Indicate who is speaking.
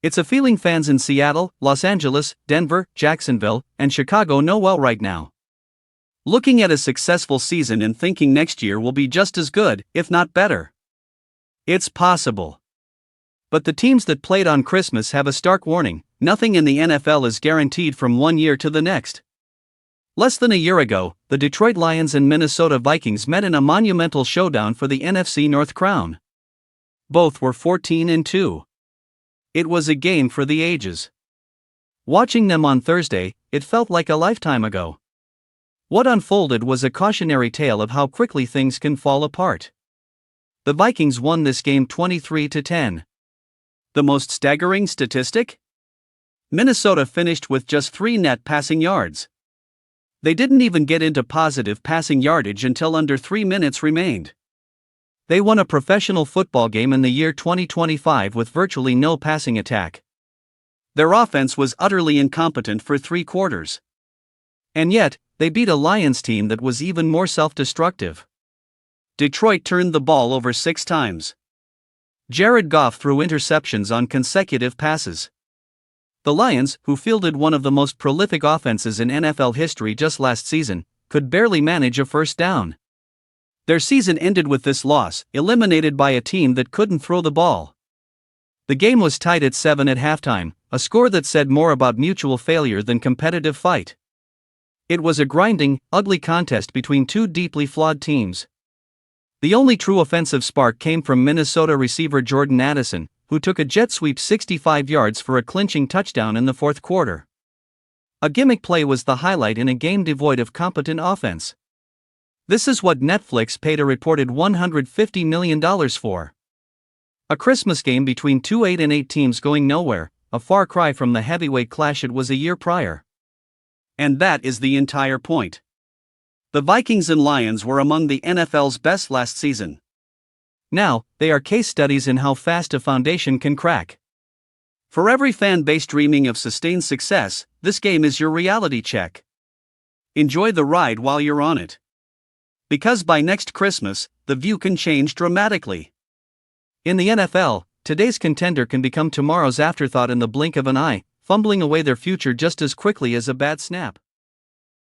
Speaker 1: It's a feeling fans in Seattle, Los Angeles, Denver, Jacksonville, and Chicago know well right now. Looking at a successful season and thinking next year will be just as good, if not better. It's possible. But the teams that played on Christmas have a stark warning: nothing in the NFL is guaranteed from one year to the next. Less than a year ago, the Detroit Lions and Minnesota Vikings met in a monumental showdown for the NFC North crown. Both were 14-2. It was a game for the ages. Watching them on Thursday, it felt like a lifetime ago. What unfolded was a cautionary tale of how quickly things can fall apart. The Vikings won this game 23-10. The most staggering statistic? Minnesota finished with just 3 net passing yards. They didn't even get into positive passing yardage until under 3 minutes remained. They won a professional football game in the year 2025 with virtually no passing attack. Their offense was utterly incompetent for 3 quarters. And yet, they beat a Lions team that was even more self-destructive. Detroit turned the ball over 6 times. Jared Goff threw interceptions on consecutive passes. The Lions, who fielded one of the most prolific offenses in NFL history just last season, could barely manage a first down. Their season ended with this loss, eliminated by a team that couldn't throw the ball. The game was tied at 7 at halftime, a score that said more about mutual failure than competitive fight. It was a grinding, ugly contest between 2 deeply flawed teams. The only true offensive spark came from Minnesota receiver Jordan Addison, who took a jet sweep 65 yards for a clinching touchdown in the fourth quarter. A gimmick play was the highlight in a game devoid of competent offense. This is what Netflix paid a reported $150 million for. A Christmas game between 2 8-8 teams going nowhere, a far cry from the heavyweight clash it was a year prior. And that is the entire point. The Vikings and Lions were among the NFL's best last season. Now, they are case studies in how fast a foundation can crack. For every fan base dreaming of sustained success, this game is your reality check. Enjoy the ride while you're on it. Because by next Christmas, the view can change dramatically. In the NFL, today's contender can become tomorrow's afterthought in the blink of an eye, fumbling away their future just as quickly as a bad snap.